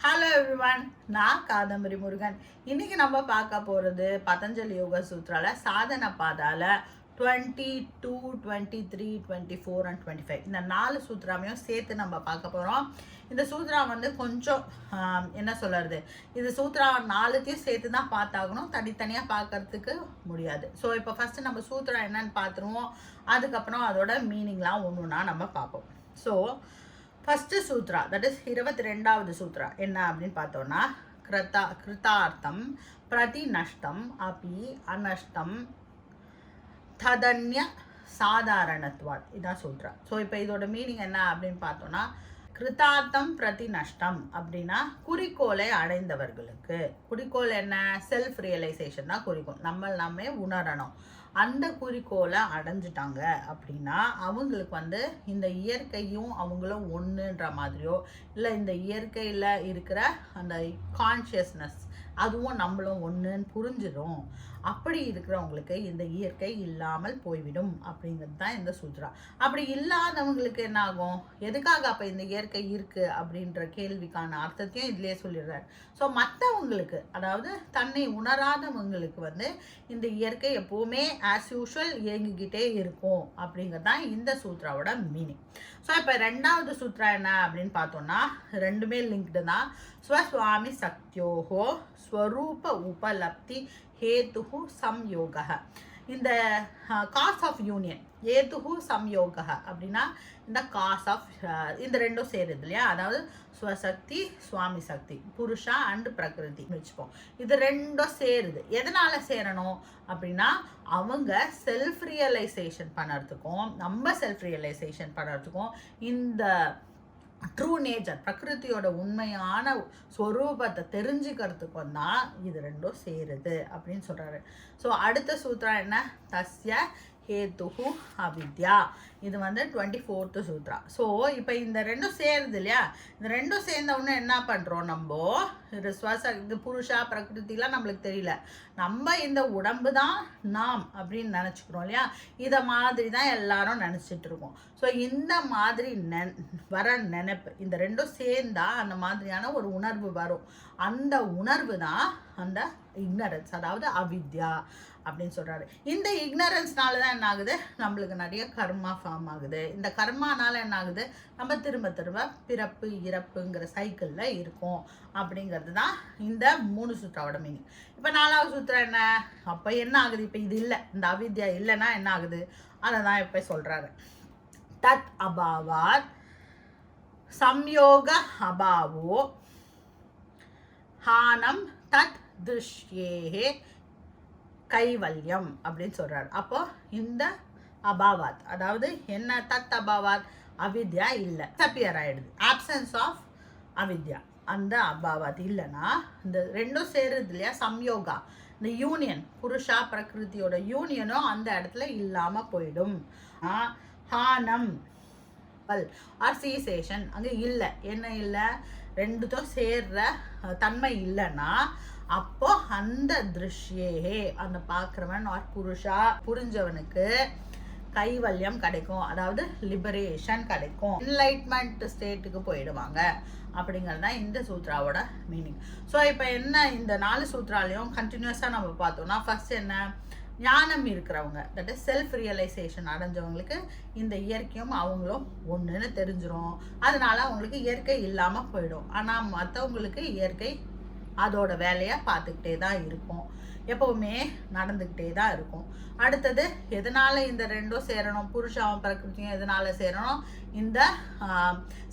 Hello everyone, நான் காதம்பரி முருகன். இன்னைக்கு நம்ம பார்க்க போகிறது பதஞ்சலி யோக சூத்ரால சாதன பாதால 22, 23, 24 அண்ட் 25 இந்த 4 சூத்ராமையும் சேர்த்து நம்ம பார்க்க போகிறோம். இந்த சூத்ரா வந்து கொஞ்சம் என்ன சொல்கிறது, இது சூத்ரா 4த்தையும் சேர்த்து தான் பார்த்தாகணும், தனித்தனியாக பார்க்கறதுக்கு முடியாது. ஸோ இப்போ ஃபஸ்ட்டு நம்ம சூத்ரா என்னன்னு பார்த்துருவோம், அதுக்கப்புறம் அதோட மீனிங்லாம் ஒன்றுனா நம்ம பார்ப்போம். So first Shudra, that is 22வது சூத்ரா என்ன அப்படின்னு பார்த்தோன்னா, கிருதார்த்தம் பிரதி நஷ்டம் அபி அனஷ்டம் ததன்ய சாதாரணத்வாத், இதான் சூத்ரா. ஸோ இப்போ இதோட மீனிங் என்ன அப்படின்னு பார்த்தோன்னா, கிருதார்த்தம் பிரதி நஷ்டம் அப்படின்னா குறிக்கோளை அடைந்தவர்களுக்கு. குறிக்கோள் என்ன? செல்ஃப் ரியலைசேஷன் தான் குறிக்கோள். நம்மை உணரணும். அந்த குறிக்கோளை அடைஞ்சிட்டாங்க அப்படின்னா அவங்களுக்கு வந்து இந்த இயற்கையும் அவங்களும் ஒன்றுன்ற மாதிரியோ, இல்லை இந்த இயற்கையில் இருக்கிற அந்த கான்ஷியஸ்னஸ் அதுவும் நம்மளும் ஒன்றுன்னு புரிஞ்சிடும். அப்படி இருக்கிறவங்களுக்கு இந்த இயற்கை இல்லாமல் போய்விடும் அப்படிங்கிறது தான் இந்த சூத்ரா. அப்படி இல்லாதவங்களுக்கு என்ன ஆகும்? எதுக்காக அப்போ இந்த இயற்கை இருக்குது அப்படின்ற கேள்விக்கான அர்த்தத்தையும் இதிலே சொல்லிடுறாரு. ஸோ மற்றவங்களுக்கு, அதாவது தன்னை உணராதவங்களுக்கு வந்து இந்த இயற்கை எப்போவுமே ஆஸ் யூஷுவல் இயங்கிக்கிட்டே இருக்கும் அப்படிங்கிறது தான் இந்த சூத்ராவோட மீனிங். ஸோ இப்போ 2வது சூத்ரா என்ன அப்படின்னு பார்த்தோம்னா, ரெண்டுமே லிங்க்டு தான். ஸ்வஸ்வாமி சக்தியோகோ ஸ்வரூப உபலப்தி ஹேதுஹு சம்யோக. இந்த காஸ் ஆஃப் யூனியன், ஏதுஹு சம்யோக அப்படின்னா இந்த காஸ் ஆஃப் இந்த ரெண்டும் சேருது இல்லையா, அதாவது ஸ்வசக்தி சுவாமி சக்தி, புருஷா அண்ட் பிரகிருதி வச்சுப்போம். இது ரெண்டும் சேருது. எதனால் சேரணும் அப்படின்னா, அவங்க செல்ஃப் ரியலைசேஷன் பண்ணுறதுக்கும் நம்ம செல்ஃப் ரியலைசேஷன் பண்ணுறதுக்கும் இந்த ட்ரூ நேச்சர், பிரகிருதியோட உண்மையான ஸ்வரூபத்தை தெரிஞ்சுக்கிறதுக்கும் தான் இது ரெண்டும் சேருது அப்படின்னு சொல்கிறாரு. ஸோ அடுத்த சூத்ரா என்ன? தஸ்ய ஹேதுஹு அவித்யா. இது வந்து 24th சூத்ரா. ஸோ இப்போ இந்த ரெண்டும் சேருது இல்லையா, இந்த ரெண்டும் சேர்ந்தவுடனே என்ன பண்ணுறோம், நம்ம இது புருஷா பிரகிருதிலாம் நம்மளுக்கு தெரியல, நம்ம இந்த உடம்பு தான் நாம் அப்படின்னு நினச்சிக்கிறோம் இல்லையா. இதை மாதிரி தான் எல்லாரும் நினச்சிட்டு இருக்கோம். ஸோ இந்த மாதிரி வர நினைப்பு, இந்த ரெண்டும் சேர்ந்தா அந்த மாதிரியான ஒரு உணர்வு வரும். அந்த உணர்வு தான் அந்த இக்னரன்ஸ், அதாவது அவித்யா அப்படின்னு சொல்கிறாரு. இந்த இக்னரன்ஸ்னால தான் என்ன ஆகுது, நம்மளுக்கு நிறைய கர்மா ஃபார்ம் ஆகுது. இந்த கர்மானால என்ன ஆகுது, நம்ம திரும்ப திரும்ப பிறப்பு இறப்புங்கிற சைக்கிளில் இருக்கும் அப்படிங்கிறது தான் இந்த 3 சூத்ராவோட மீனிங். இப்போ 4வது சூத்ரா என்ன? அப்போ என்ன ஆகுது, இப்போ இது இல்லை, இந்த அவித்யா இல்லைன்னா என்ன ஆகுது, அதை தான் இப்போ சொல்கிறாரு. தத் அபாவாத் சம்யோக அபாவோ ஹானம் தத் திருஷ்யேஹே கைவல்யம் அப்படின்னு சொல்றாரு. அப்போ இந்த அபாவாத், அதாவது என்ன, தத் அபாவாத் அவித்யா இல்லை, டிஸப்பியர் ஆயிடுது. ஆப்சன்ஸ் ஆஃப் அவித்யா, அந்த அபாவாத் இல்லைன்னா இந்த ரெண்டும் சேருது இல்லையா, சம்யோகா, இந்த யூனியன், புருஷா பிரகிருதியோட யூனியனும் அந்த இடத்துல இல்லாமல் போயிடும். ஹானம் ஆர் சீசேஷன் அங்கே இல்லை. என்ன இல்லை? ரெண்டுத்தும் சேர்ற தன்மை இல்லைன்னா அப்போ அந்த திருஷ்யே, அந்த பார்க்குறவன் ஆர் புருஷா புரிஞ்சவனுக்கு கைவல்யம் கிடைக்கும், அதாவது லிபரேஷன் கிடைக்கும், என்லைட்மெண்ட் ஸ்டேட்டுக்கு போயிடுவாங்க அப்படிங்கிறது தான் இந்த சூத்ராவோட மீனிங். ஸோ இப்போ என்ன, இந்த 4 சூத்ராலையும் கண்டினியூஸாக நம்ம பார்த்தோம்னா, ஃபர்ஸ்ட் என்ன, ஞானம் இருக்கிறவங்க, தட் இஸ் செல்ஃப் ரியலைசேஷன் அடைஞ்சவங்களுக்கு இந்த இயற்கையும் அவங்களும் ஒன்றுன்னு தெரிஞ்சிடும். அதனால அவங்களுக்கு இயற்கை இல்லாமல் போயிடும். ஆனால் மற்றவங்களுக்கு இயற்கை அதோட வேலையை பார்த்துக்கிட்டே தான் இருக்கும், எப்போவுமே நடந்துக்கிட்டே தான் இருக்கும். அடுத்தது, எதனால் இந்த ரெண்டும் சேரணும், புருஷாவும் பிரகிருதியும் எதனால் சேரணும், இந்த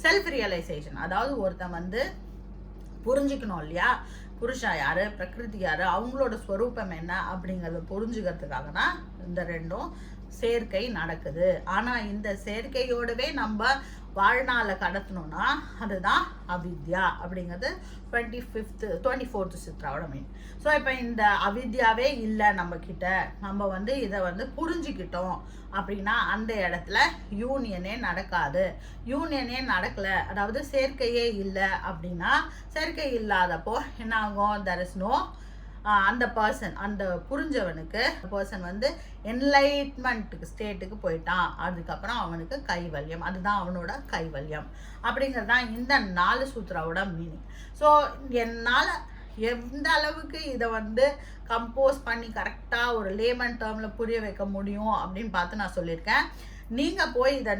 செல்ஃப் ரியலைசேஷன், அதாவது ஒருத்தன் வந்து புரிஞ்சுக்கணும் இல்லையா, புருஷா யாரு பிரகிருதி யாரு, அவங்களோட ஸ்வரூபம் என்ன அப்படிங்கிறத புரிஞ்சுக்கிறதுக்காக தான் இந்த ரெண்டும் சேர்க்கை நடக்குது. ஆனால் இந்த சேர்க்கையோடவே நம்ம வாழ்நாளை கடத்தணும்னா அதுதான் அவித்யா அப்படிங்கிறது 24th சூத்ராவோட மீன். ஸோ இப்போ இந்த அவித்யாவே இல்லை நம்ம கிட்ட, நம்ம வந்து இதை வந்து புரிஞ்சுக்கிட்டோம் அப்படின்னா அந்த இடத்துல யூனியனே நடக்காது. யூனியனே நடக்கலை, அதாவது சேர்க்கையே இல்லை அப்படின்னா, சேர்க்கை இல்லாதப்போ என்ன ஆகும், தெர் இஸ் நோ அந்த பர்சன், அந்த புரிஞ்சவனுக்கு பர்சன் வந்து என்லைட்மெண்ட்டுக்கு ஸ்டேட்டுக்கு போயிட்டான், அதுக்கப்புறம் அவனுக்கு கைவல்யம், அதுதான் அவனோட கைவல்யம் அப்படிங்கிறது தான் இந்த 4 சூத்ராவோட மீனிங். ஸோ என்னால் எந்த அளவுக்கு இதை வந்து கம்போஸ் பண்ணி கரெக்டாக ஒரு லேமன் டேர்மில் புரிய வைக்க முடியும் அப்படின்னு பார்த்து நான் சொல்லியிருக்கேன். நீங்கள் போய் இதை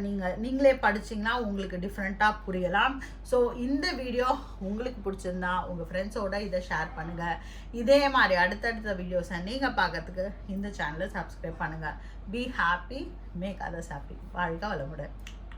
நீங்களே படிச்சிங்கன்னா உங்களுக்கு டிஃப்ரெண்ட்டாக புரியலாம். ஸோ இந்த வீடியோ உங்களுக்கு பிடிச்சிருந்தா உங்கள் ஃப்ரெண்ட்ஸோட இதை ஷேர் பண்ணுங்கள். இதே மாதிரி அடுத்தடுத்த வீடியோஸை நீங்கள் பார்க்கறதுக்கு இந்த சேனலை சப்ஸ்கிரைப் பண்ணுங்கள். Be happy, make others happy. வாழ்க வளமுடன்.